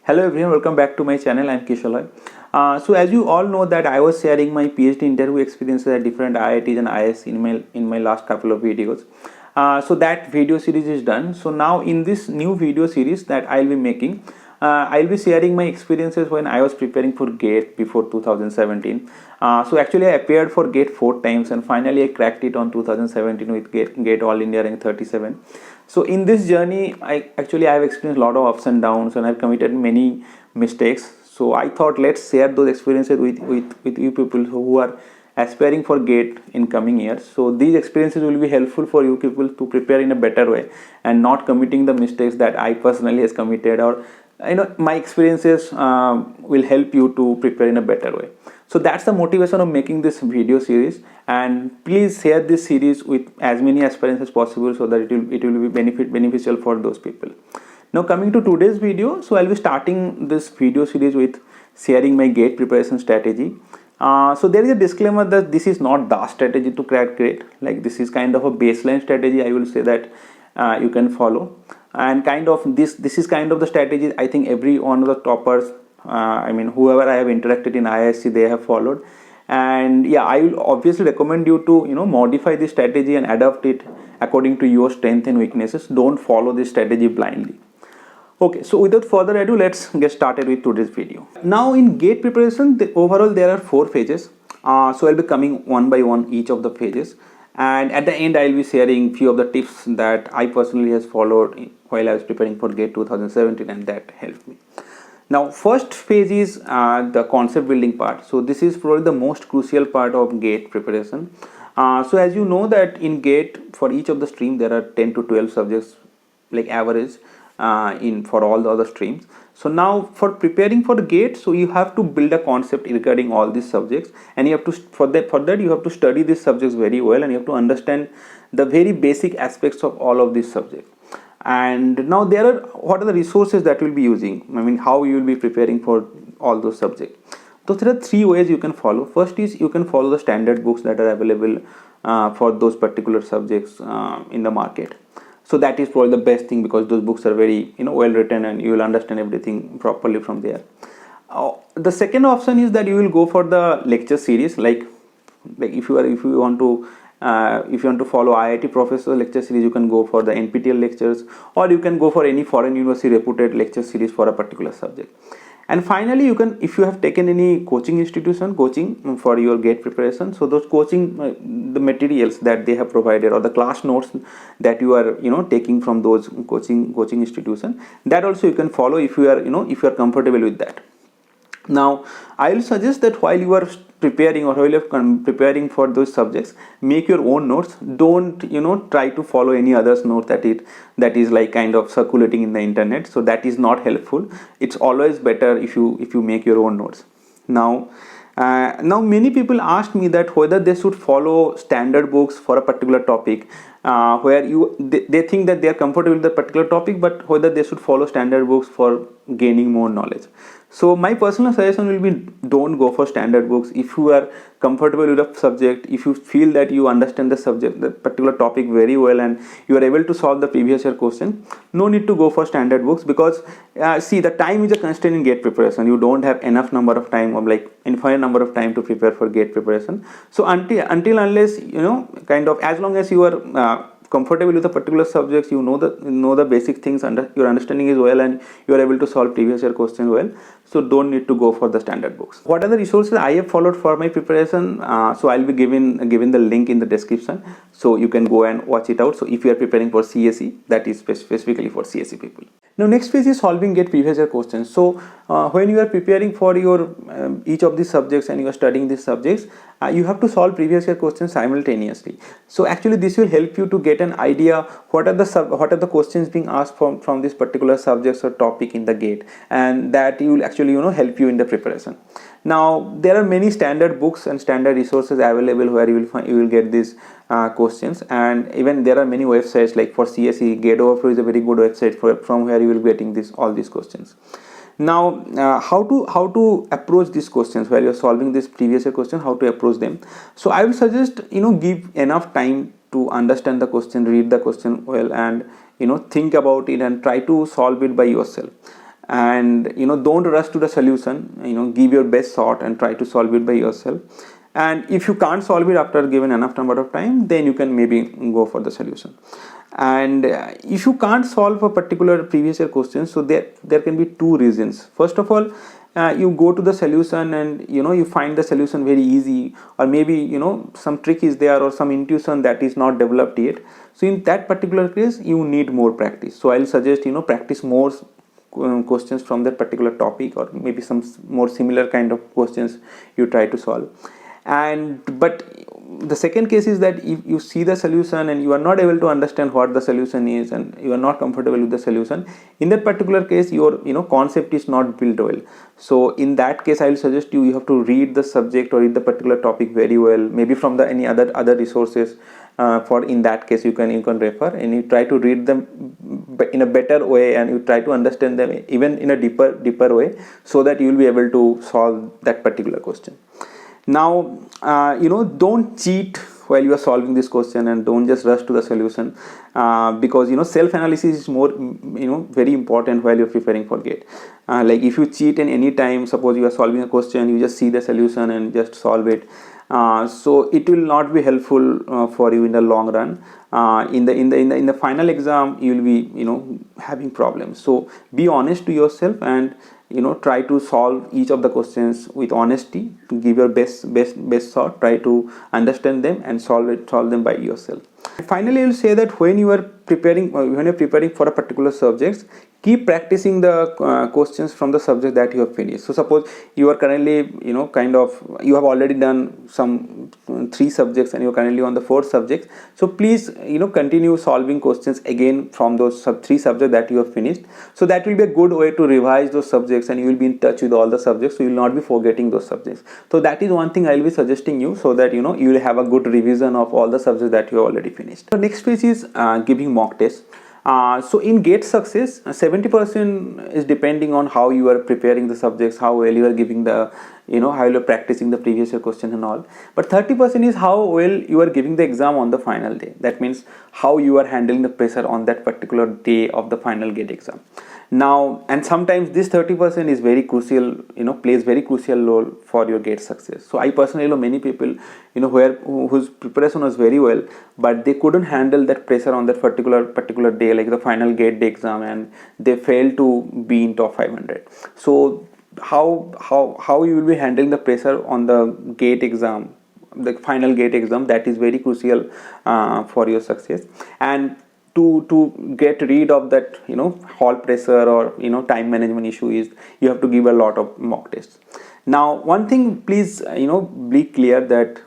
Hello everyone, welcome back to my channel. I'm Kishalay. So as you all know that I was sharing my PhD interview experiences at different IITs and IIS in my last couple of videos. So that video series is done. So now in this new video series that I'll be making, I'll be sharing my experiences when I was preparing for GATE before 2017. So actually I appeared for GATE 4 times and finally I cracked it on 2017 with GATE All India rank 37. So in this journey, I have experienced a lot of ups and downs, and I've committed many mistakes. So I thought let's share those experiences with you people who are aspiring for GATE in coming years. So these experiences will be helpful for you people to prepare in a better way and not committing the mistakes that I personally has committed, or my experiences will help you to prepare in a better way. So that's the motivation of making this video series, and please share this series with as many aspirants as possible so that it will be beneficial for those people. Now coming to today's video, so I'll be starting this video series with sharing my GATE preparation strategy. So there is a disclaimer that this is not the strategy to crack GATE. Like, this is kind of a baseline strategy, I will say, that you can follow, and kind of this is kind of the strategy I think every one of the toppers, whoever I have interacted in IISc, they have followed. And yeah, I will obviously recommend you to modify this strategy and adapt it according to your strength and weaknesses. Don't follow this strategy blindly. Okay, so without further ado, let's get started with today's video. Now in GATE preparation, overall there are 4 phases. So I'll be coming one by one each of the phases, and at the end I'll be sharing few of the tips that I personally has followed while I was preparing for GATE 2017, and that helped me. Now first phase is the concept building part. So this is probably the most crucial part of GATE preparation. So as you know that in GATE, for each of the stream there are 10 to 12 subjects, like average, in for all the other streams. So now for preparing for the GATE, so you have to build a concept regarding all these subjects, and you have to for that you have to study these subjects very well, and you have to understand the very basic aspects of all of these subjects. And now what are the resources that you'll be using, how you will be preparing for all those subjects. So there are 3 ways you can follow. First is you can follow the standard books that are available for those particular subjects in the market. So that is probably the best thing, because those books are very well written and you will understand everything properly from there. The second option is that you will go for the lecture series, like if you want to follow IIT professor lecture series, you can go for the NPTEL lectures, or you can go for any foreign university reputed lecture series for a particular subject. And finally, you can, if you have taken any coaching for your GATE preparation, so those coaching the materials that they have provided, or the class notes that you are taking from those coaching institution, that also you can follow if you are comfortable with that. Now I will suggest that while you are preparing, or while you are preparing for those subjects, make your own notes. Don't try to follow any other's note that is like kind of circulating in the internet. So that is not helpful. It's always better if you make your own notes. Now many people ask me that whether they should follow standard books for a particular topic, where they think that they are comfortable with the particular topic, but whether they should follow standard books for gaining more knowledge. So my personal suggestion will be, don't go for standard books. If you are comfortable with a subject, if you feel that you understand the subject, the particular topic very well, and you are able to solve the previous year question, no need to go for standard books, because see, the time is a constraint in GATE preparation. You don't have enough number of time, or like infinite number of time to prepare for GATE preparation. So until unless kind of, as long as you are comfortable with a particular subjects, you know the basic things, your understanding is well, and you are able to solve previous year question well, so don't need to go for the standard books. What are the resources I have followed for my preparation? So I'll be giving the link in the description, so you can go and watch it out. So if you are preparing for CSE, that is specifically for CSE people. Now next phase is solving GATE previous year questions. So when you are preparing for your each of these subjects and you are studying these subjects, you have to solve previous year questions simultaneously. So actually this will help you to get an idea what are the questions being asked from this particular subjects or topic in the GATE, and that will actually help you in the preparation. Now there are many standard books and standard resources available where you will get these questions, and even there are many websites, like for CSE, GATE Overflow is a very good website from where you will be getting all these questions. Now how to approach these questions while you're solving this previous year question, how to approach them. So I will suggest give enough time to understand the question, read the question well, and think about it and try to solve it by yourself. and don't rush to the solution. Give your best shot and try to solve it by yourself. And if you can't solve it after given enough number of time, then you can maybe go for the solution. And if you can't solve a particular previous year question, so there can be two reasons. First of all, you go to the solution and you find the solution very easy, or maybe some trick is there or some intuition that is not developed yet. So in that particular case, you need more practice. So I'll suggest practice more questions from that particular topic, or maybe some more similar kind of questions you try to solve. But the second case is that if you see the solution and you are not able to understand what the solution is, and you are not comfortable with the solution, in that particular case your concept is not built well. So in that case, I will suggest you have to read the subject or read the particular topic very well, maybe from the any other resources. For in that case, you can refer, and you try to read them in a better way, and you try to understand them even in a deeper way, so that you will be able to solve that particular question. Now don't cheat while you are solving this question, and don't just rush to the solution, because self analysis is more very important while you're preparing for GATE. Like if you cheat in any time, suppose you are solving a question, you just see the solution and just solve it, so it will not be helpful for you in the long run. In the final exam, you will be having problems. So be honest to yourself, and try to solve each of the questions with honesty. Give your best shot. Try to understand them and solve them by yourself. Finally, I will say that when you're preparing for a particular subject, keep practicing the questions from the subject that you have finished. So suppose you are currently you have already done some 3 subjects and you are currently on the 4th subject. So please continue solving questions again from those 3 subjects that you have finished. So that will be a good way to revise those subjects, and you will be in touch with all the subjects, so you will not be forgetting those subjects. So that is one thing I will be suggesting you, so that you will have a good revision of all the subjects that you have already finished. The next phase is giving mock tests. So in GATE success, 70% is depending on how you are preparing the subjects, how well you are giving the how you are practicing the previous year question and all. But 30% is how well you are giving the exam on the final day. That means how you are handling the pressure on that particular day of the final GATE exam. Now, and sometimes this 30% is very crucial, plays very crucial role for your GATE success. So I personally know many people, whose preparation was very well, but they couldn't handle that pressure on that particular day, like the final GATE day exam, and they failed to be in top 500. So how you will be handling the pressure on the GATE exam, the final GATE exam, that is very crucial for your success. And to get rid of that hall pressure or time management issue, is you have to give a lot of mock tests. Now one thing, please be clear that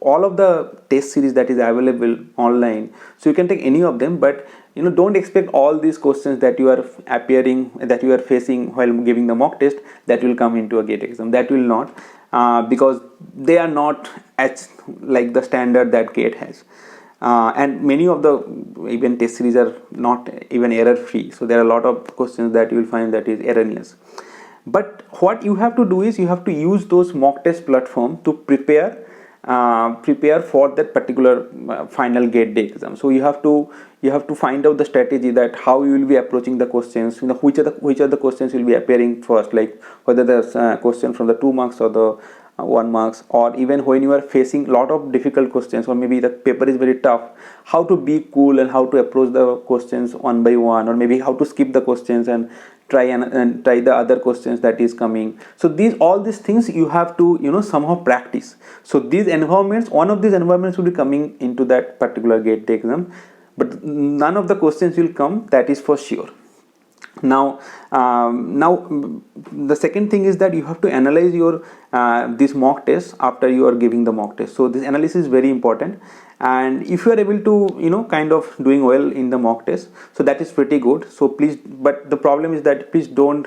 all of the test series that is available online, so you can take any of them, but don't expect all these questions that you are facing while giving the mock test that will come into a GATE exam. That will not, because they are not as like the standard that GATE has. And many of the even test series are not even error free, so there are a lot of questions that you will find that is erroneous. But what you have to do is you have to use those mock test platform to prepare for that particular final GATE day exam. So you have to find out the strategy, that how you will be approaching the questions, which are the questions will be appearing first, like whether the question from the 2 marks or the 1 marks, or even when you are facing a lot of difficult questions, or maybe the paper is very tough, how to be cool and how to approach the questions one by one, or maybe how to skip the questions and try the other questions that is coming. So all these things you have to somehow practice. So these environments, one of these environments will be coming into that particular GATE exam, but none of the questions will come, that is for sure. Now the second thing is that you have to analyze your this mock test after you are giving the mock test. So this analysis is very important, and if you are able to kind of doing well in the mock test, so that is pretty good. So please, but the problem is that please don't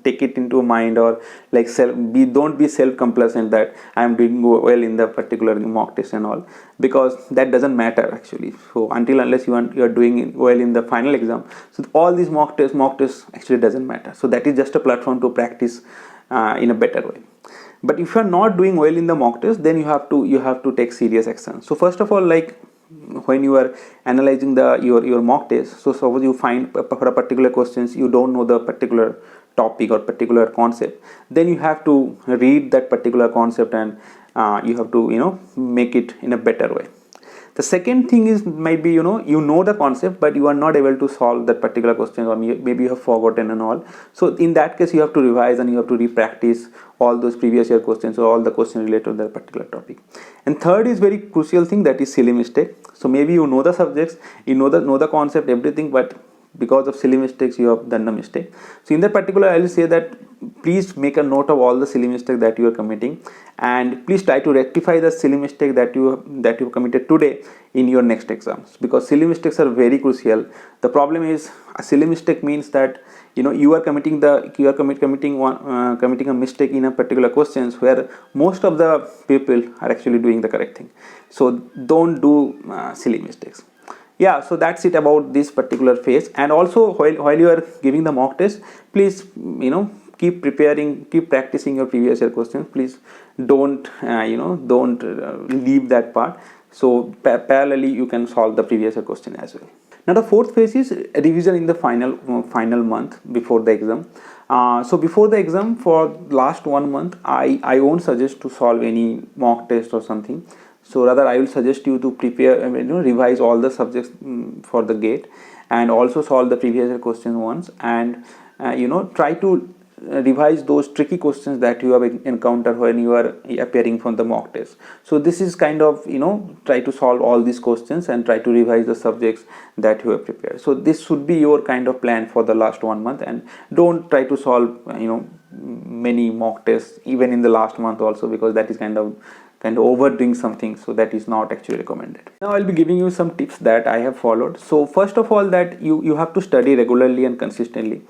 take it into mind, or like don't be self-complacent that I am doing well in the particular mock test and all, because that doesn't matter actually. So unless you are doing well in the final exam, so all these mock tests actually doesn't matter. So that is just a platform to practice in a better way. But if you are not doing well in the mock test, then you have to take serious action. So first of all, like when you are analyzing your mock test, so suppose you find for a particular questions you don't know the particular topic or particular concept, then you have to read that particular concept and you have to make it in a better way. The second thing is might be you know the concept, but you are not able to solve that particular question, or maybe you have forgotten and all. So in that case you have to revise and you have to re-practice all those previous year questions or all the questions related to that particular topic. And third is very crucial thing, that is silly mistake. So maybe you know the subjects, you know the concept, everything, but because of silly mistakes you have done the mistake. So in that particular I will say that please make a note of all the silly mistakes that you are committing, and please try to rectify the silly mistake that you committed today in your next exams, because silly mistakes are very crucial. The problem is a silly mistake means that you are committing a mistake in a particular questions where most of the people are actually doing the correct thing. So don't do silly mistakes. Yeah, so that's it about this particular phase. And also while you are giving the mock test, please keep preparing, keep practicing your previous year questions. Please don't leave that part. So parallelly you can solve the previous year question as well. Now the fourth phase is revision in the final month before the exam. So before the exam, for last 1 month, I won't suggest to solve any mock test or something. So rather I will suggest you to prepare, revise all the subjects for the GATE, and also solve the previous year questions once, and try to revise those tricky questions that you have encountered when you are appearing from the mock test. So this is kind of try to solve all these questions and try to revise the subjects that you have prepared. So this should be your kind of plan for the last 1 month, and don't try to solve many mock tests even in the last month also, because that is kind of overdoing something. So that is not actually recommended. Now I'll be giving you some tips that I have followed. So first of all, that you have to study regularly and consistently.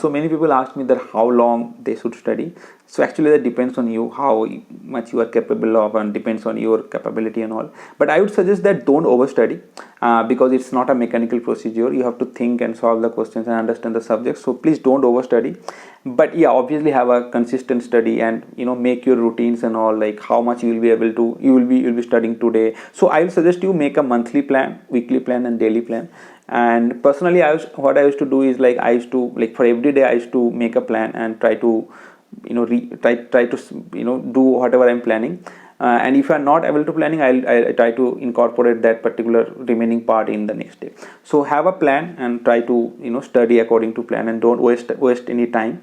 So many people ask me that how long they should study. So actually that depends on you, how much you are capable of, and depends on your capability and all. But I would suggest that don't overstudy, because it's not a mechanical procedure. You have to think and solve the questions and understand the subject. So please don't overstudy. But yeah, obviously have a consistent study, and make your routines and all, like how much you will be able to, you'll be studying today. So I will suggest you make a monthly plan, weekly plan, and daily plan. And personally what I used to do is, like, I used to, like, for every day I used to make a plan and try to try to do whatever I'm planning. And if I'm not able to planning, I try to incorporate that particular remaining part in the next day. So have a plan and try to study according to plan, and don't waste any time.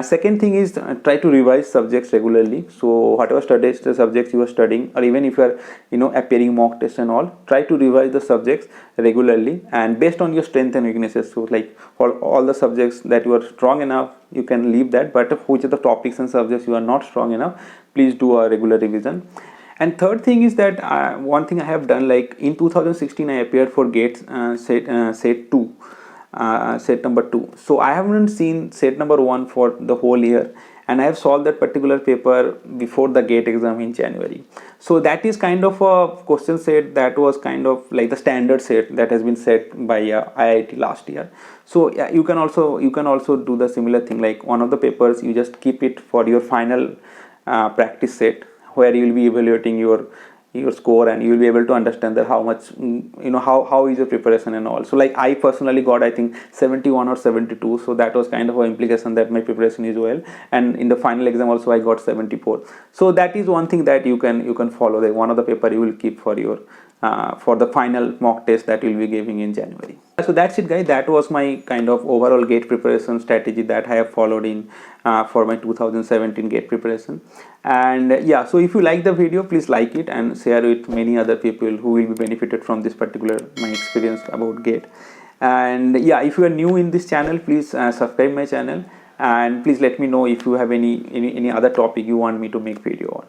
Second thing is try to revise subjects regularly. So whatever the subjects you are studying, or even if you are appearing mock tests and all, try to revise the subjects regularly and based on your strength and weaknesses. So like for all the subjects that you are strong enough, you can leave that, but which are the topics and subjects you are not strong enough, please do a regular revision. And third thing is that one thing I have done, like in 2016 I appeared for GATE set 2. Set number 2. So I haven't seen set number 1 for the whole year, and I have solved that particular paper before the GATE exam in January. So that is kind of a question set that was kind of like the standard set that has been set by IIT last year. So yeah, you can also do the similar thing, like one of the papers you just keep it for your final practice set, where you will be evaluating your score, and you will be able to understand that how much how is your preparation and all. So like I personally got, I think, 71 or 72, so that was kind of an implication that my preparation is well. And in the final exam also I got 74. So that is one thing that you can follow, that one of the paper you will keep for your for the final mock test that you will be giving in January. So that's it, guys. That was my kind of overall GATE preparation strategy that I have followed in for my 2017 GATE preparation. And yeah, so if you like the video, please like it and share it with many other people who will be benefited from this particular my experience about GATE. And yeah, if you are new in this channel, please subscribe my channel, and please let me know if you have any other topic you want me to make video on.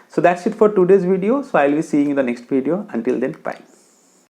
So that's it for today's video. So I'll be seeing you in the next video. Until then, bye.